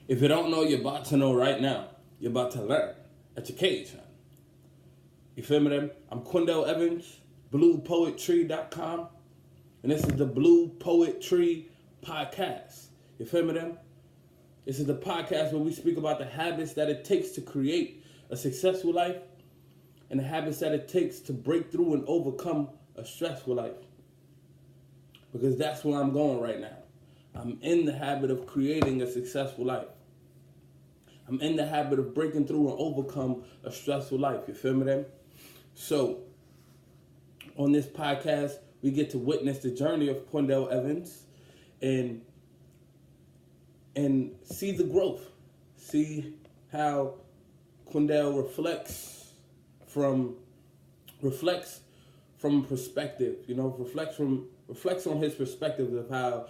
If you don't know, you're about to know right now. You're about to learn at your cage, man. You feel me then? I'm Quindell Evans, BluePoetTree.com, and this is the Blue Poet Tree podcast. You feel me then? This is the podcast where we speak about the habits that it takes to create a successful life and the habits that it takes to break through and overcome a stressful life. Because that's where I'm going right now. I'm in the habit of creating a successful life. I'm in the habit of breaking through and overcome a stressful life. You feel me then? So, on this podcast, we get to witness the journey of Quindell Evans and see the growth. See how Quindell reflects from perspective, reflects on his perspective of how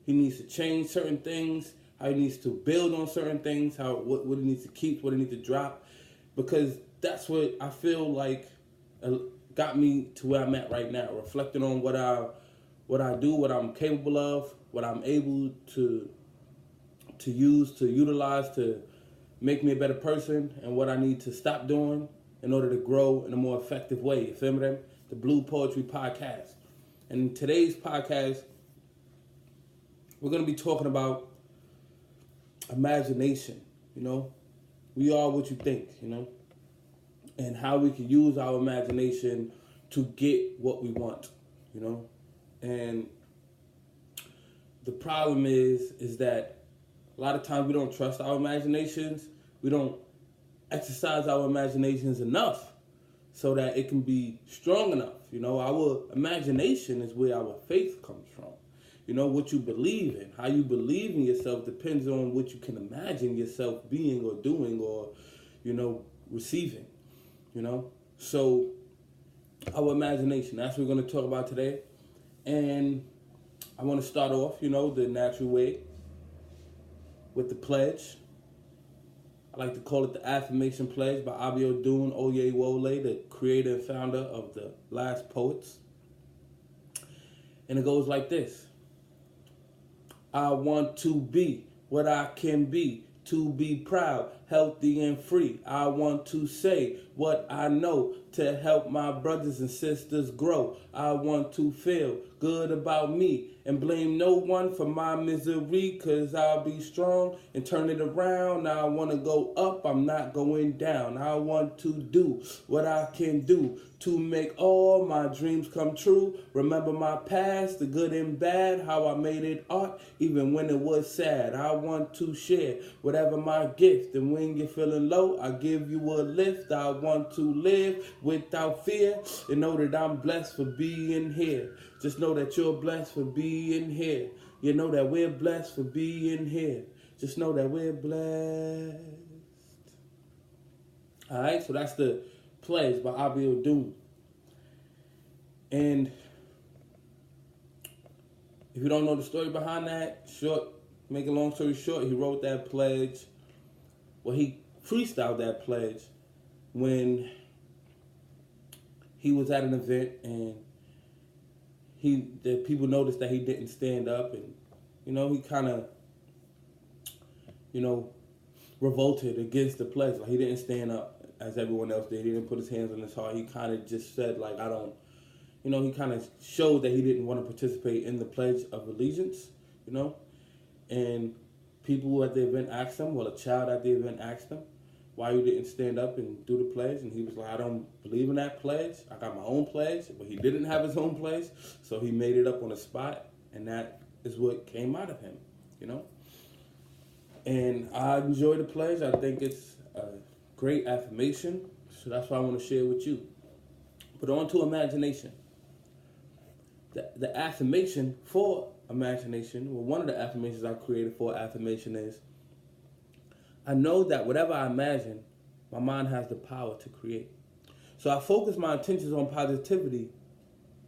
he needs to change certain things, how he needs to build on certain things, what he needs to keep, what he needs to drop, because that's what I feel like got me to where I'm at right now, reflecting on what I do, what I'm capable of, what I'm able to utilize to make me a better person, and what I need to stop doing in order to grow in a more effective way. You feel me then? The Blue Poetry Podcast. And in today's podcast, we're going to be talking about imagination, We are what you think, and how we can use our imagination to get what we want, And the problem is that a lot of times we don't trust our imaginations. We don't exercise our imaginations enough so that it can be strong enough. Our imagination is where our faith comes from. What you believe in, how you believe in yourself depends on what you can imagine yourself being or doing or, receiving, So our imagination, that's what we're going to talk about today. And I want to start off, the natural way with the pledge. I like to call it the Affirmation Pledge by Abiodun Oyewole, the creator and founder of the Last Poets. And it goes like this. I want to be what I can be, to be proud, healthy, and free. I want to say what I know to help my brothers and sisters grow. I want to feel good about me and blame no one for my misery, 'cause I'll be strong and turn it around. I want to go up, I'm not going down. I want to do what I can do to make all my dreams come true. Remember my past, the good and bad, how I made it art, even when it was sad. I want to share whatever my gift, and when you're feeling low, I give you a lift. I want to live without fear and know that I'm blessed for being here. Just know that you're blessed for being here. You know that we're blessed for being here. Just know that we're blessed. All right, so that's the pledge by Abiodun. And if you don't know the story behind that, make a long story short, he wrote that pledge. Well, he freestyled that pledge when he was at an event and the people noticed that he didn't stand up, and he kind of revolted against the pledge. Like, he didn't stand up as everyone else did. He didn't put his hands on his heart. He kind of just said, like, I don't, he kind of showed that he didn't want to participate in the Pledge of Allegiance, and people at the event asked him, a child at the event asked him, why you didn't stand up and do the pledge, and he was like, I don't believe in that pledge. I got my own pledge, but he didn't have his own pledge, so he made it up on the spot, and that is what came out of him, And I enjoy the pledge. I think it's a great affirmation, so that's why I want to share with you. But on to imagination. The affirmation for imagination, one of the affirmations I created for affirmation is, I know that whatever I imagine, my mind has the power to create. So I focus my attentions on positivity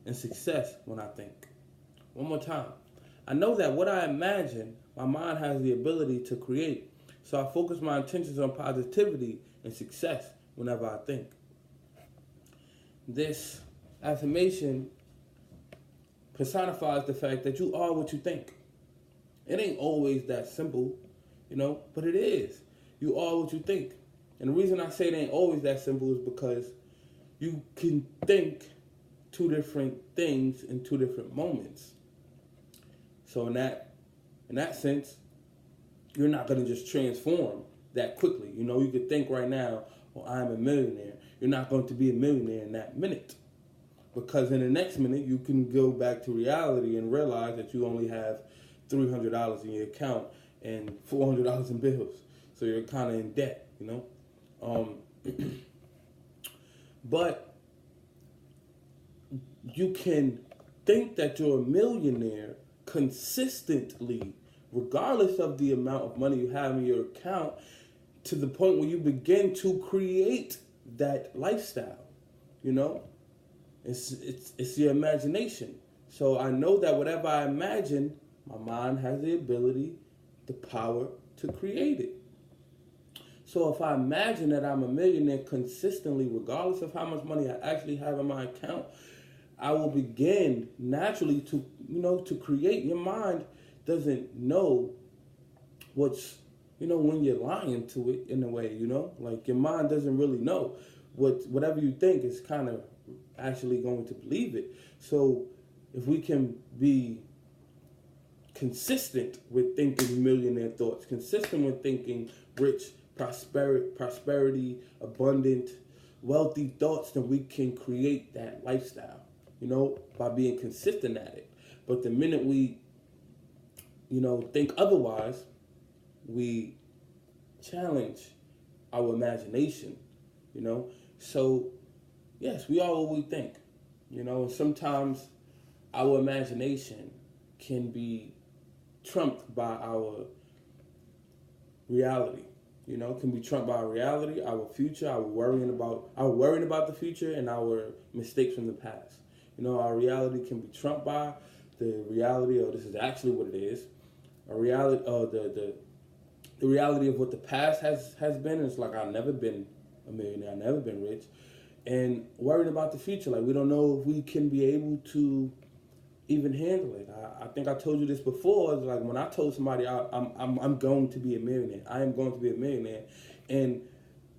and success when I think. One more time. I know that what I imagine, my mind has the ability to create. So I focus my attentions on positivity and success whenever I think. This affirmation personifies the fact that you are what you think. It ain't always that simple. but it is. You are what you think. And the reason I say it ain't always that simple is because you can think two different things in two different moments. So in that sense, you're not going to just transform that quickly. You could think right now, well, I'm a millionaire. You're not going to be a millionaire in that minute. Because in the next minute, you can go back to reality and realize that you only have $300 in your account and $400 in bills. So you're kind of in debt, But you can think that you're a millionaire consistently, regardless of the amount of money you have in your account, to the point where you begin to create that lifestyle. It's your imagination. So I know that whatever I imagine, my mind has the ability, the power to create it. So if I imagine that I'm a millionaire consistently, regardless of how much money I actually have in my account, I will begin naturally to create. Your mind doesn't know what's, when you're lying to it in a way, like your mind doesn't really know whatever you think is kind of actually going to believe it. So if we can be consistent with thinking millionaire thoughts, consistent with thinking rich, prosperity, abundant, wealthy thoughts, then we can create that lifestyle, by being consistent at it. But the minute we, think otherwise, we challenge our imagination, So, yes, we are what we think, and sometimes our imagination can be trumped by our reality. Can be trumped by our reality, our future, our worrying about the future, and our mistakes from the past. Our reality can be trumped by the reality of this is actually what it is. A reality of the reality of what the past has been. It's like I've never been a millionaire, I've never been rich, and worrying about the future. Like we don't know if we can be able to even handle it. I think I told you this before. It's like when I told somebody I'm going to be a millionaire. I am going to be a millionaire, and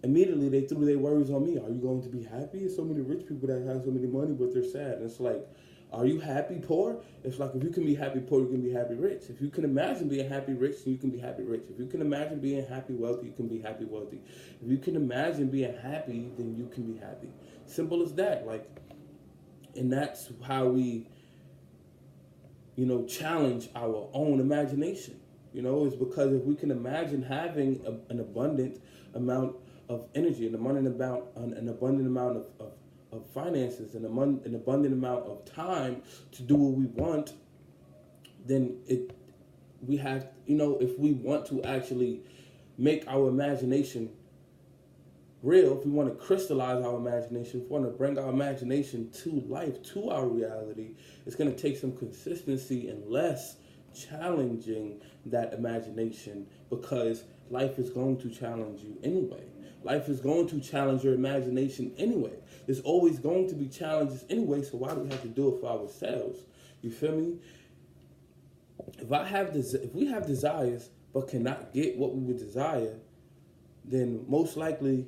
immediately they threw their worries on me. Are you going to be happy? There's so many rich people that have so many money, but they're sad. And it's like, are you happy poor? It's like if you can be happy poor, you can be happy rich. If you can imagine being happy rich, you can be happy rich. If you can imagine being happy wealthy, you can be happy wealthy. If you can imagine being happy, then you can be happy. Simple as that. And that's how we challenge our own imagination. Is because if we can imagine having an abundant amount of energy, an abundant amount of finances, an abundant amount of time to do what we want, then we have, if we want to actually make our imagination real, if we want to crystallize our imagination, if we want to bring our imagination to life, to our reality, it's going to take some consistency and less challenging that imagination, because life is going to challenge you anyway. Life is going to challenge your imagination anyway. There's always going to be challenges anyway, so why do we have to do it for ourselves? You feel me? If we have desires but cannot get what we would desire, then most likely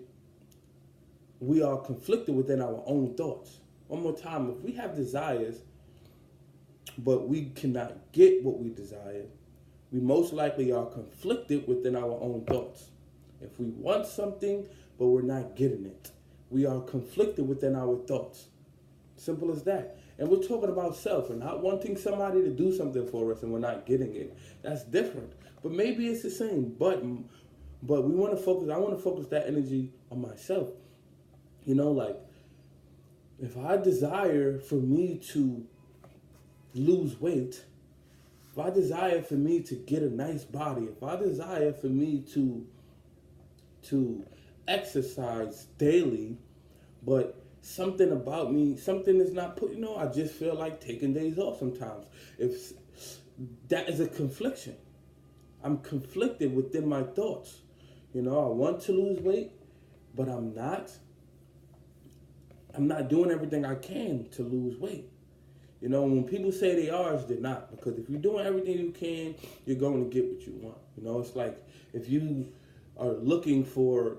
we are conflicted within our own thoughts. One more time, if we have desires but we cannot get what we desire, we most likely are conflicted within our own thoughts. If we want something but we're not getting it, we are conflicted within our thoughts. Simple as that. And we're talking about self and not wanting somebody to do something for us and we're not getting it. That's different. But maybe it's the same. But we want to focus. I want to focus that energy on myself. If I desire for me to lose weight, if I desire for me to get a nice body, if I desire for me to exercise daily, but something about me, something is not put, I just feel like taking days off sometimes. If that is a confliction, I'm conflicted within my thoughts. I want to lose weight, but I'm not doing everything I can to lose weight. You know, when people say they are, they're not. Because if you're doing everything you can, you're going to get what you want. You know, it's like if you are looking for,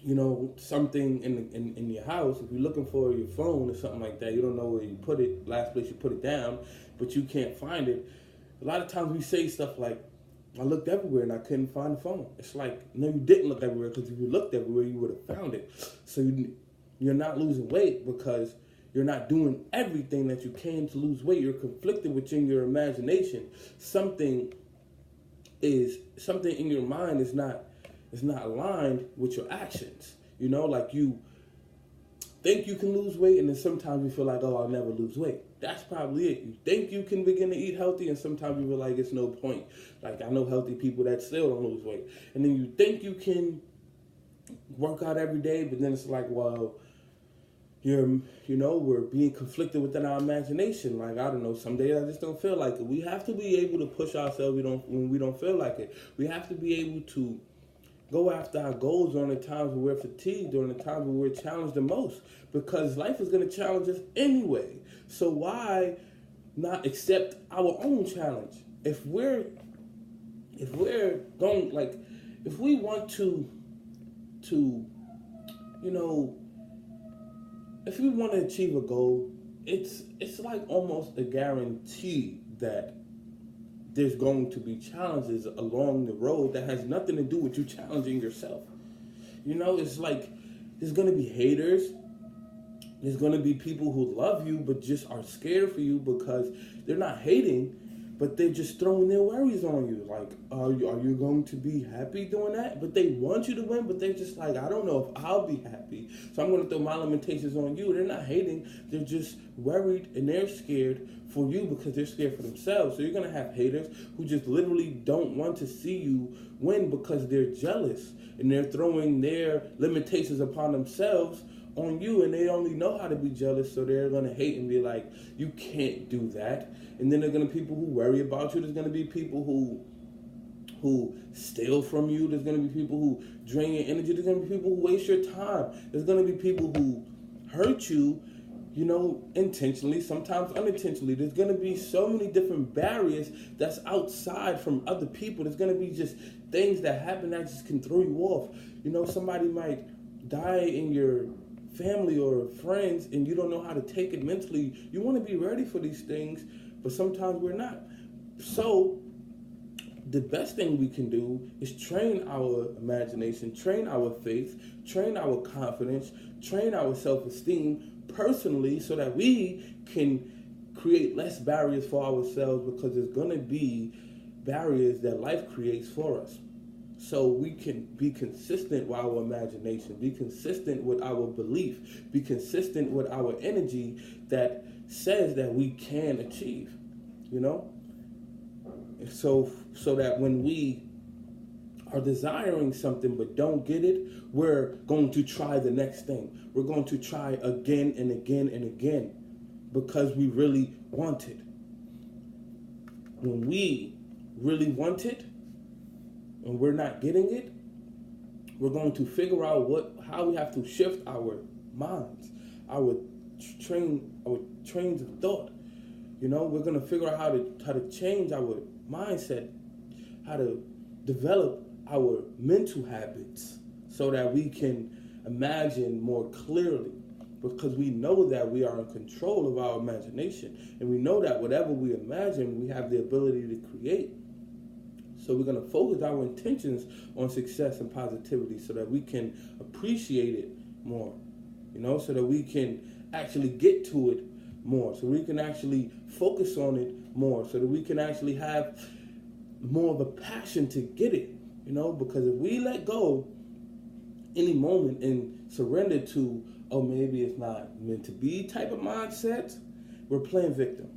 you know, something in your house, if you're looking for your phone or something like that, you don't know where you put it, last place you put it down, but you can't find it. A lot of times we say stuff like, I looked everywhere and I couldn't find the phone. It's like, no, you didn't look everywhere, because if you looked everywhere, you would have found it. So you're not losing weight because you're not doing everything that you can to lose weight. You're conflicted within your imagination. Something in your mind is not aligned with your actions. You know, like you think you can lose weight, and then sometimes you feel like, oh, I'll never lose weight. That's probably it. You think you can begin to eat healthy, and sometimes you feel like it's no point. Like, I know healthy people that still don't lose weight. And then you think you can work out every day, but then it's like, well, we're being conflicted within our imagination. Like, I don't know, some days I just don't feel like it. We have to be able to push ourselves when we don't feel like it. We have to be able to go after our goals during the times when we're fatigued, during the times when we're challenged the most, because life is going to challenge us anyway. So why not accept our own challenge? If we want to if we want to achieve a goal, it's like almost a guarantee that there's going to be challenges along the road that has nothing to do with you challenging yourself. You know, it's like there's going to be haters. There's going to be people who love you but just are scared for you because they're not hating, but they're just throwing their worries on you. Like, are you going to be happy doing that? But they want you to win, but they're just like, I don't know if I'll be happy, so I'm going to throw my limitations on you. They're not hating. They're just worried and they're scared for you because they're scared for themselves. So you're going to have haters who just literally don't want to see you win because they're jealous and they're throwing their limitations upon themselves on you, and they only know how to be jealous, so they're going to hate and be like, you can't do that. And then there are going to be people who worry about you. There's going to be people who steal from you. There's going to be people who drain your energy. There's going to be people who waste your time. There's going to be people who hurt you, you know, intentionally, sometimes unintentionally. There's going to be so many different barriers that's outside from other people. There's going to be just things that happen that just can throw you off. You know, somebody might die in your family or friends, and you don't know how to take it mentally. You want to be ready for these things, but sometimes we're not. So the best thing we can do is train our imagination, train our faith, train our confidence, train our self-esteem personally, so that we can create less barriers for ourselves, because there's going to be barriers that life creates for us. So we can be consistent with our imagination, be consistent with our belief, be consistent with our energy that says that we can achieve, you know? So that when we are desiring something but don't get it, we're going to try the next thing. We're going to try again and again and again because we really want it. When we really want it, and we're not getting it, we're going to figure out how we have to shift our minds, our trains of thought. You know, we're going to figure out how to change our mindset, how to develop our mental habits so that we can imagine more clearly, because we know that we are in control of our imagination, and we know that whatever we imagine, we have the ability to create. So we're going to focus our intentions on success and positivity so that we can appreciate it more, you know, so that we can actually get to it more, so we can actually focus on it more, so that we can actually have more of a passion to get it, you know, because if we let go any moment and surrender to, oh, maybe it's not meant to be type of mindset, we're playing victim.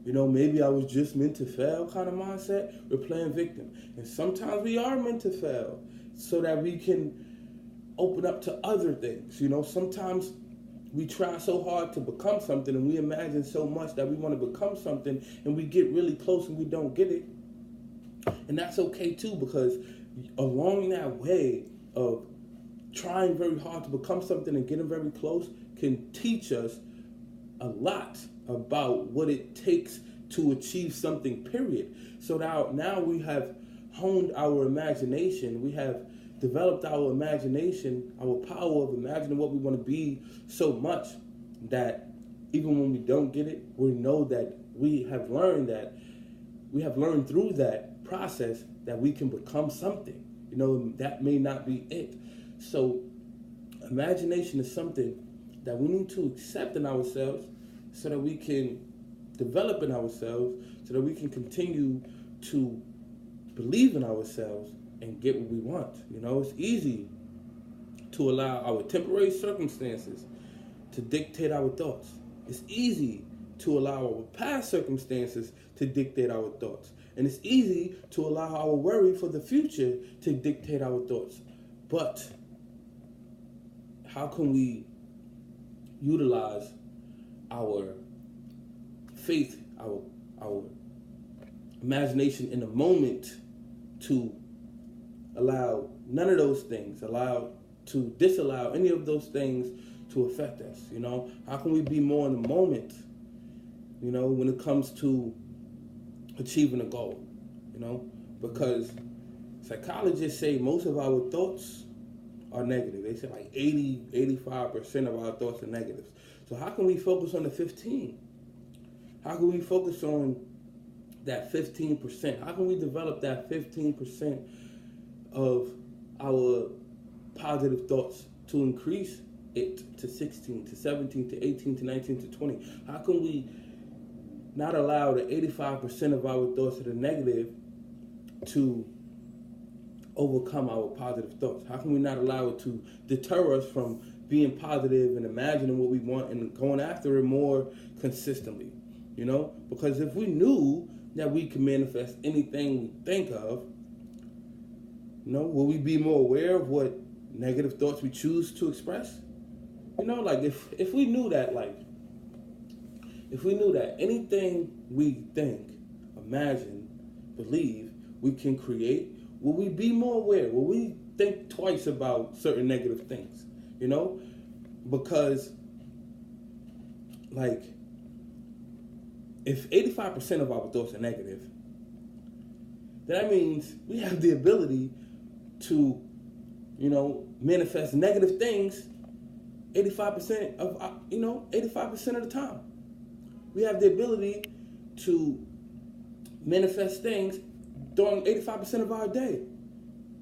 You know, maybe I was just meant to fail kind of mindset, we're playing victim. And sometimes we are meant to fail so that we can open up to other things. You know, sometimes we try so hard to become something and we imagine so much that we want to become something and we get really close and we don't get it. And that's okay too, because along that way of trying very hard to become something and getting very close can teach us a lot about what it takes to achieve something, period. So now we have honed our imagination. We have developed our imagination, our power of imagining what we want to be so much that even when we don't get it, we know that we have learned through that process that we can become something. That may not be it. So imagination is something that we need to accept in ourselves so that we can develop in ourselves, so that we can continue to believe in ourselves and get what we want. It's easy to allow our temporary circumstances to dictate our thoughts. It's easy to allow our past circumstances to dictate our thoughts. And it's easy to allow our worry for the future to dictate our thoughts. But how can we utilize our faith, our imagination in the moment to allow none of those things, disallow any of those things to affect us? How can we be more in the moment, when it comes to achieving a goal? Because psychologists say most of our thoughts are negative. They say like 85% of our thoughts are negatives. So how can we focus on the 15? How can we focus on that 15%? How can we develop that 15% of our positive thoughts to increase it to 16, to 17, to 18, to 19, to 20? How can we not allow the 85% of our thoughts that are negative to overcome our positive thoughts? How can we not allow it to deter us from being positive and imagining what we want and going after it more consistently? Because if we knew that we can manifest anything we think of, will we be more aware of what negative thoughts we choose to express? If we knew that, anything we think, imagine, believe, we can create, will we be more aware? Will we think twice about certain negative things? Because, if 85% of our thoughts are negative, that means we have the ability to, manifest negative things 85% of, 85% of the time. We have the ability to manifest things during 85% of our day.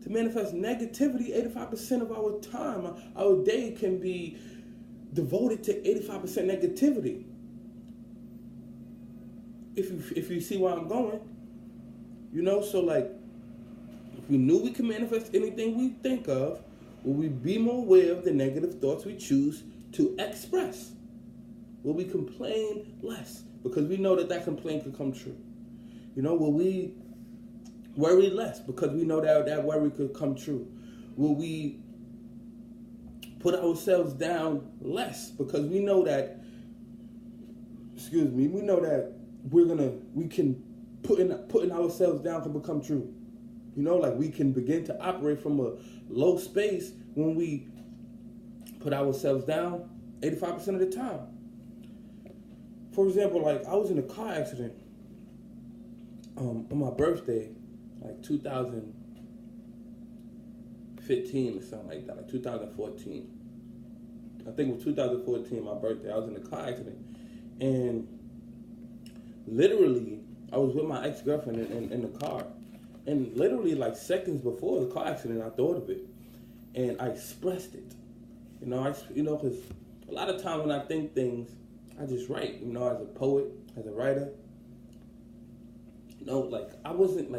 To manifest negativity 85% of our time. Our day can be devoted to 85% negativity. If you see where I'm going, if we knew we could manifest anything we think of, will we be more aware of the negative thoughts we choose to express? Will we complain less? Because we know that complaint could come true. Will we worry less? Because we know that worry could come true. Will we put ourselves down less? Because we know that, we can putting ourselves down can become true. We can begin to operate from a low space when we put ourselves down 85% of the time. For example, I was in a car accident on my birthday, 2015 or something like that, 2014. I think it was 2014, my birthday. I was in a car accident, and literally, I was with my ex-girlfriend in the car, and literally seconds before the car accident, I thought of it, and I expressed it. Because a lot of times when I think things, I just write. As a poet, as a writer. I wasn't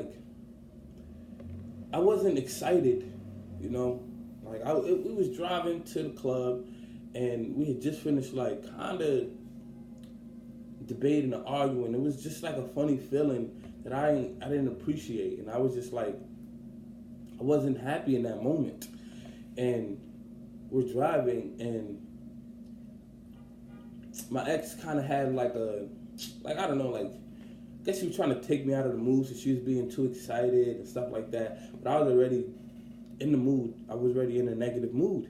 excited. We was driving to the club, and we had just finished kind of debating and arguing. It was just a funny feeling that I didn't appreciate, and I was just I wasn't happy in that moment. And we're driving, and my ex kind of had I guess she was trying to take me out of the mood, so she was being too excited and stuff like that. But I was already in the mood. I was already in a negative mood.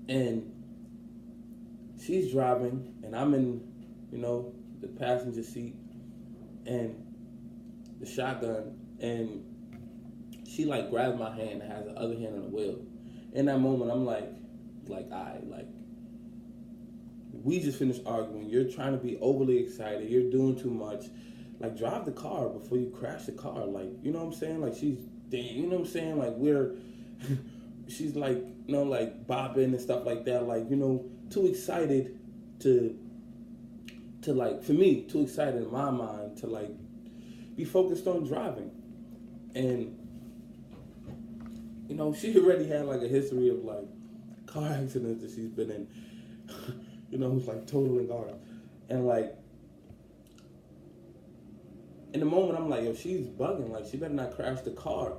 And she's driving, and I'm in the passenger seat and the shotgun, and she like grabs my hand and has the other hand on the wheel. In that moment, I'm like, we just finished arguing. You're trying to be overly excited. You're doing too much. Like, drive the car before you crash the car. Like, you know what I'm saying? Like, she's, you know what I'm saying? Like, she's like, like bopping and stuff like that. Like, too excited to like, for me, too excited in my mind to like be focused on driving. And, she already had like a history of like car accidents that she's been in. Like totaling cars. And like, in the moment, I'm like, yo, she's bugging. Like, she better not crash the car.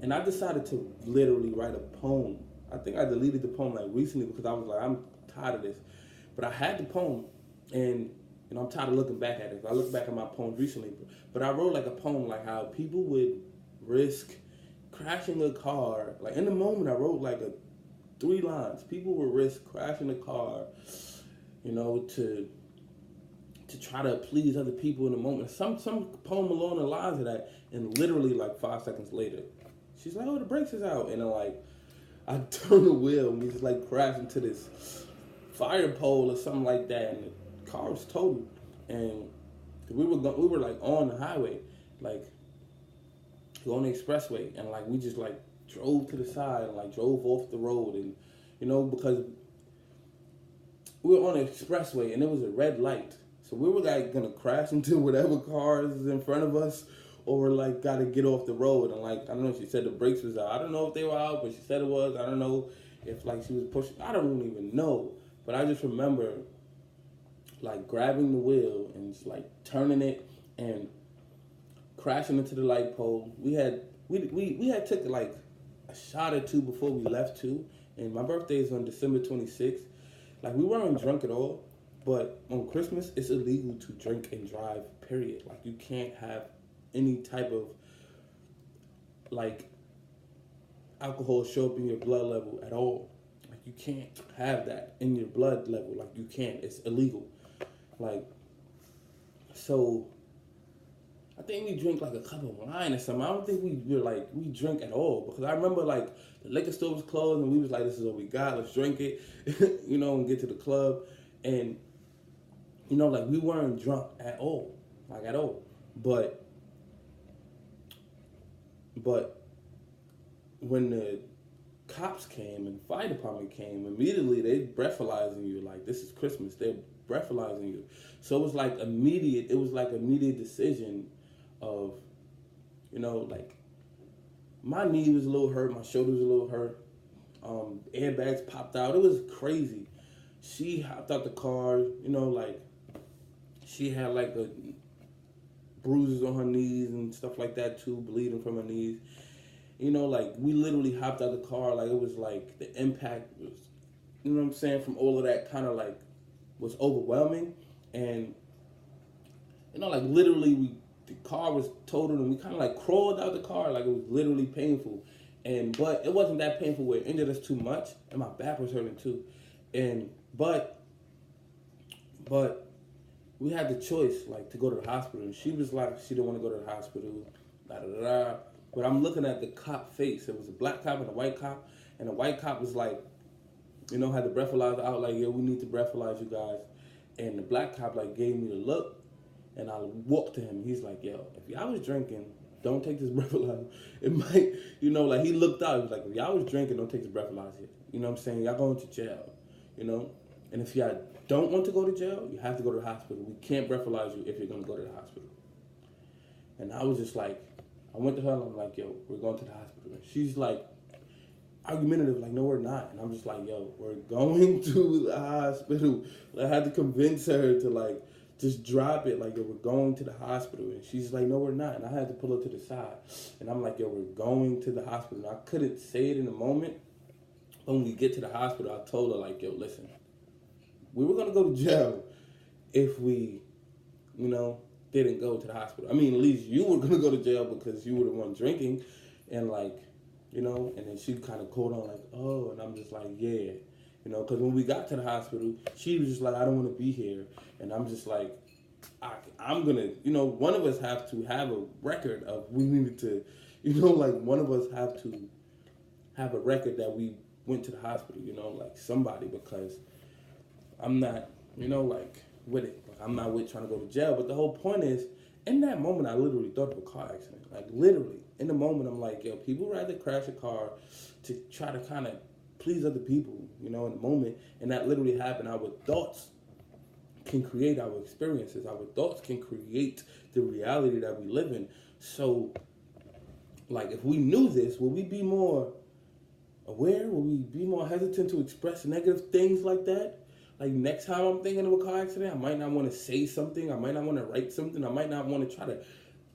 And I decided to literally write a poem. I think I deleted the poem like recently because I was like, I'm tired of this. But I had the poem, and I'm tired of looking back at it. I look back at my poems recently, but I wrote like a poem like how people would risk crashing a car. Like, in the moment, I wrote like 3 lines. People would risk crashing a car, to try to please other people in the moment. Some poem along the lines of that, and literally like 5 seconds later, she's like, "Oh, the brakes is out," and then like, I turn the wheel and we just like crash into this fire pole or something like that, and the car was totaled. And we were like on the highway, like on the expressway, and like we just like drove to the side and like drove off the road, and because we were on the expressway and it was a red light. So we were like gonna crash into whatever cars is in front of us, or we're like gotta get off the road. And like, I don't know, she said the brakes was out. I don't know if they were out, but she said it was. I don't know if like she was pushing. I don't even know. But I just remember like grabbing the wheel and just like turning it and crashing into the light pole. We had took like a shot or 2 before we left too. And my birthday is on December 26th. Like, we weren't drunk at all, but on Christmas, it's illegal to drink and drive, period. Like, you can't have any type of, like, alcohol show up in your blood level at all. Like, you can't have that in your blood level. Like, you can't. It's illegal. Like, so, I think we drink, like, a cup of wine or something. I don't think we drink at all. Because I remember, like, the liquor store was closed, and we was like, this is what we got. Let's drink it, and get to the club. And, like, we weren't drunk at all. Like, at all. But when the cops came and fire department came, immediately they breathalyzing you. Like, this is Christmas. They're breathalyzing you. So it was like immediate decision of, like, my knee was a little hurt, my shoulder was a little hurt, airbags popped out. It was crazy. She hopped out the car, like, she had like bruises on her knees and stuff like that too, bleeding from her knees. Like, we literally hopped out the car. Like, it was like the impact was, from all of that kind of like was overwhelming. And, like, literally the car was totaled and we kind of like crawled out the car. Like, it was literally painful. But it wasn't that painful where it injured us too much. And my back was hurting too. But we had the choice, like, to go to the hospital. And she was like, she didn't want to go to the hospital, da-da-da-da. But I'm looking at the cop face. It was a black cop and a white cop. And the white cop was like, had the breathalyzer out, like, yo, we need to breathalyze you guys. And the black cop, like, gave me the look. And I walked to him. He's like, yo, if y'all was drinking, don't take this breathalyzer. It might, like, he looked out. He was like, if y'all was drinking, don't take this breathalyzer here. You know what I'm saying? Y'all going to jail, And if y'all don't want to go to jail, you have to go to the hospital. We can't breathalyze you if you're going to go to the hospital. And I was just like, I went to her and I'm like, yo, we're going to the hospital. And she's like, argumentative, like, no, we're not. And I'm just like, yo, we're going to the hospital. I had to convince her to, like, just drop it. Like, yo, we're going to the hospital. And she's like, no, we're not. And I had to pull her to the side. And I'm like, yo, we're going to the hospital. And I couldn't say it in the moment. But when we get to the hospital, I told her, like, yo, listen, we were going to go to jail if we, didn't go to the hospital. I mean, at least you were going to go to jail because you were the one drinking. And, like, and then she kind of caught on, like, oh, and I'm just like, yeah. You know, because when we got to the hospital, she was just like, I don't want to be here. And I'm just like, I'm going to, one of us have to have a record of we needed to, like one of us have to have a record that we went to the hospital, like somebody, because I'm not, like with it. Like, I'm not with trying to go to jail. But the whole point is, in that moment, I literally thought of a car accident. Like, literally. In the moment, I'm like, yo, people rather crash a car to try to kind of please other people, in the moment. And that literally happened. Our thoughts can create our experiences. Our thoughts can create the reality that we live in. So, like, if we knew this, would we be more aware? Would we be more hesitant to express negative things like that? Like, next time I'm thinking of a car accident, I might not want to say something. I might not want to write something. I might not want to try to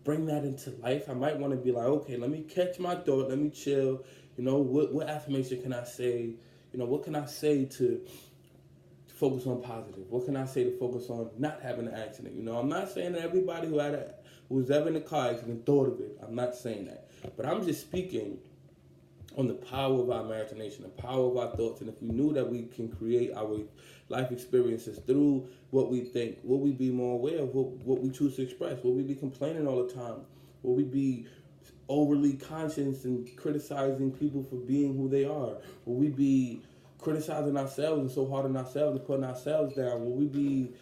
bring that into life. I might want to be like, okay, let me catch my thought. Let me chill. What affirmation can I say? What can I say to focus on positive? What can I say to focus on not having an accident? I'm not saying that everybody who was ever in a car accident thought of it. I'm not saying that. But I'm just speaking on the power of our imagination, the power of our thoughts. And if we knew that we can create our life experiences through what we think, will we be more aware of what we choose to express? Will we be complaining all the time? Will we be overly conscious and criticizing people for being who they are? Will we be criticizing ourselves and so hard on ourselves and putting ourselves down? Will we be,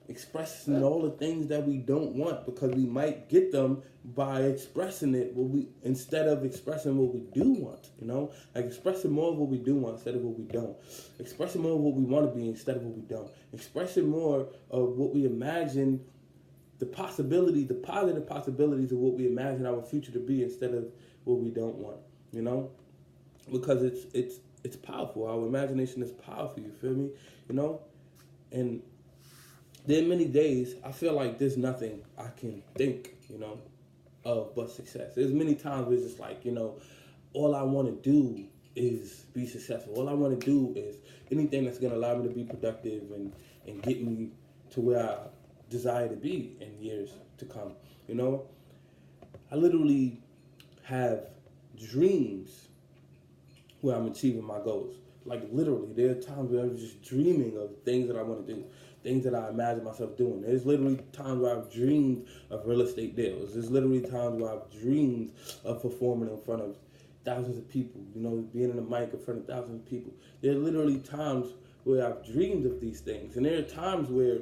expressing all the things that we don't want because we might get them by expressing it instead of expressing what we do want, like expressing more of what we do want instead of what we don't, expressing more of what we want to be instead of what we don't, expressing more of what we imagine, the positive possibilities of what we imagine our future to be instead of what we don't want, because it's powerful. Our imagination is powerful, you feel me? And there are many days I feel like there's nothing I can think, of but success. There's many times where it's just like, all I want to do is be successful. All I want to do is anything that's going to allow me to be productive and get me to where I desire to be in years to come. I literally have dreams where I'm achieving my goals. Like, literally, there are times where I'm just dreaming of things that I want to do, things that I imagine myself doing. There's literally times where I've dreamed of real estate deals. There's literally times where I've dreamed of performing in front of thousands of people, being in a mic in front of thousands of people. There are literally times where I've dreamed of these things. And there are times where,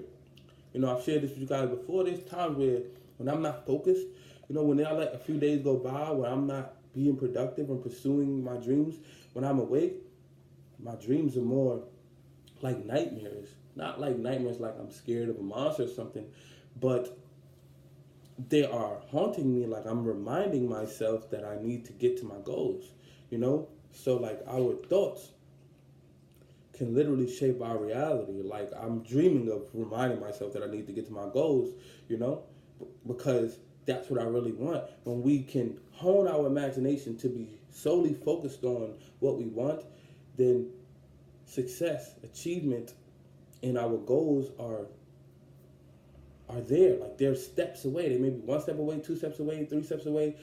I've shared this with you guys before, there's times where when I'm not focused, when I let a few days go by where I'm not being productive and pursuing my dreams, when I'm awake, my dreams are more like nightmares. Not like nightmares like I'm scared of a monster or something, but they are haunting me, like I'm reminding myself that I need to get to my goals, So like our thoughts can literally shape our reality. Like I'm dreaming of reminding myself that I need to get to my goals, because that's what I really want. When we can hone our imagination to be solely focused on what we want, then success, achievement, and our goals are there. Like they're steps away. They may be 1 step away, 2 steps away, 3 steps away,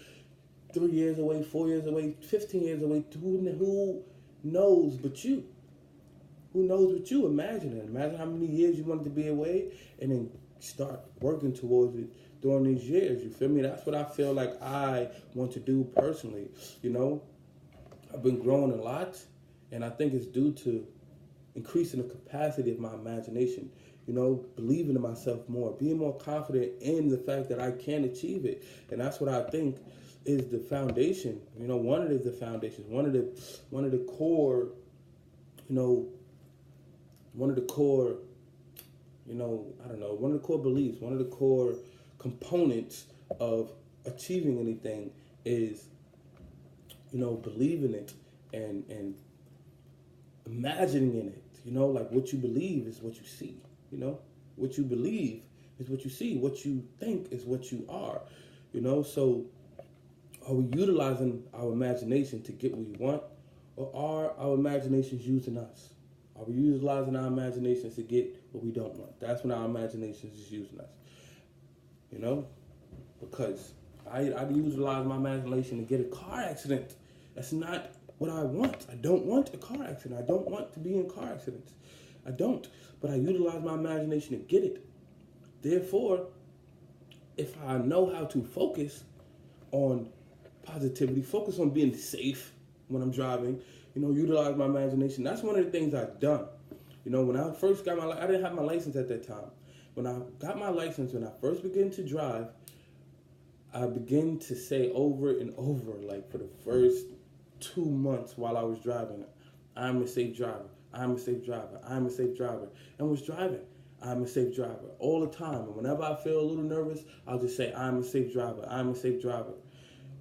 3 years away, 4 years away, 15 years away. Who knows but you? Who knows but you? Imagine it. Imagine how many years you wanted to be away and then start working towards it during these years. You feel me? That's what I feel like I want to do personally. I've been growing a lot, and I think it's due to increasing the capacity of my imagination, believing in myself more, being more confident in the fact that I can achieve it. And that's what I think is the foundation. One of the foundations, one of the core, one of the core, one of the core beliefs, one of the core components of achieving anything is, believing it and imagining in it. Like what you believe is what you see. What you believe is what you see. What you think is what you are. So are we utilizing our imagination to get what we want, or are our imaginations using us? Are we utilizing our imaginations to get what we don't want? That's when our imaginations is using us. Because I utilize my imagination to get a car accident. That's not what I want. I don't want a car accident. I don't want to be in car accidents. I don't. But I utilize my imagination to get it. Therefore, if I know how to focus on positivity, focus on being safe when I'm driving, utilize my imagination. That's one of the things I've done. When I first got I didn't have my license at that time. When I got my license, when I first began to drive, I began to say over and over, like for the first 2 months while I was driving, I'm a safe driver. I'm a safe driver. I'm a safe driver. And was driving. I'm a safe driver all the time. And whenever I feel a little nervous, I'll just say, I'm a safe driver. I'm a safe driver.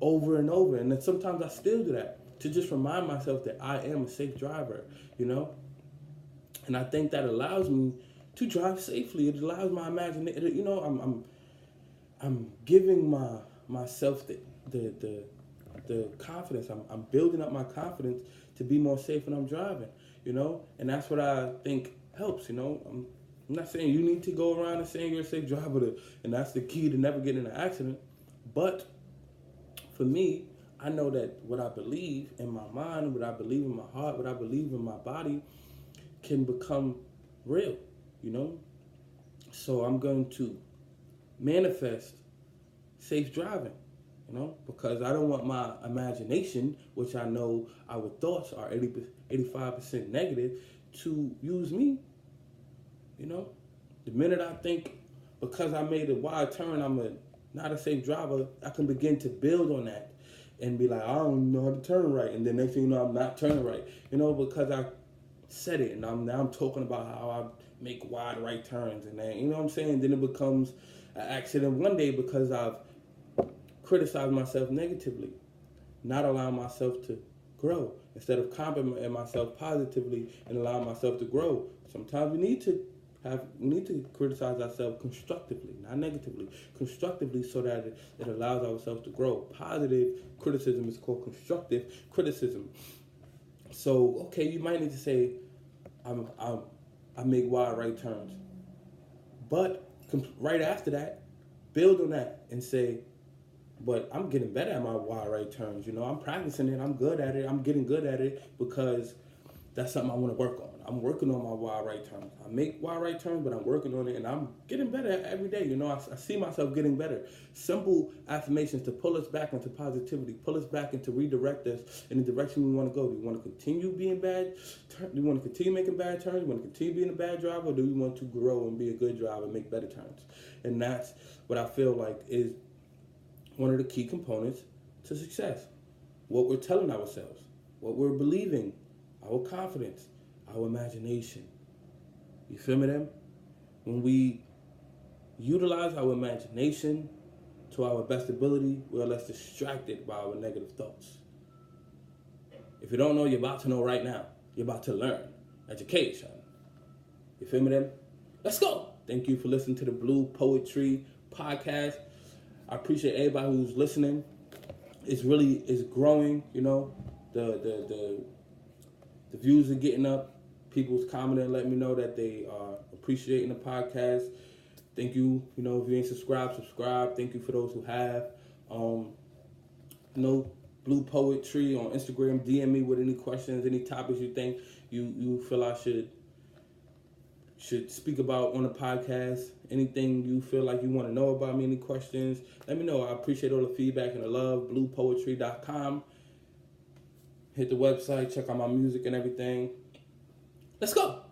Over and over. And then sometimes I still do that to just remind myself that I am a safe driver, And I think that allows me to drive safely. It allows my imagination. I'm giving myself the confidence. I'm building up my confidence to be more safe when I'm driving, And that's what I think helps, I'm not saying you need to go around and saying you're a safe driver, and that's the key to never getting in an accident. But for me, I know that what I believe in my mind, what I believe in my heart, what I believe in my body can become real, So I'm going to manifest safe driving, because I don't want my imagination, which I know our thoughts are 85% negative, to use me, The minute I think because I made a wide turn, not a safe driver, I can begin to build on that and be like, I don't know how to turn right. And then next thing you know, I'm not turning right, because I said it. And now I'm talking about how I make wide right turns. And then, what I'm saying? Then it becomes an accident one day because I've criticized myself negatively, not allowing myself to grow. Instead of complimenting myself positively and allowing myself to grow. Sometimes we need to criticize ourselves constructively, not negatively. Constructively, so that it allows ourselves to grow. Positive criticism is called constructive criticism. So, okay, you might need to say, I make wide right turns. But right after that, build on that and say, but I'm getting better at my wide right turns. I'm practicing it. I'm good at it. I'm getting good at it because that's something I want to work on. I'm working on my wide right turns. I make wide right turns, but I'm working on it, and I'm getting better every day. I see myself getting better. Simple affirmations to pull us back into positivity, pull us back and to redirect us in the direction we want to go. Do we want to continue being bad? Do we want to continue making bad turns? Do we want to continue being a bad driver? Or do we want to grow and be a good driver and make better turns? And that's what I feel like is one of the key components to success. What we're telling ourselves, what we're believing, our confidence, our imagination. You feel me, then? When we utilize our imagination to our best ability, we're less distracted by our negative thoughts. If you don't know, you're about to know right now. You're about to learn. Education. You feel me, then? Let's go. Thank you for listening to the Blue Poetry podcast. I appreciate everybody who's listening. It's growing, The views are getting up. People's commenting, letting me know that they are appreciating the podcast. Thank you. If you ain't subscribed, subscribe. Thank you for those who have. BluePoetTree on Instagram. DM me with any questions, any topics you think you feel I should speak about on the podcast. Anything you feel like you want to know about me, any questions, let me know. I appreciate all the feedback and the love. BluePoetTree.com. Hit the website, check out my music and everything. Let's go.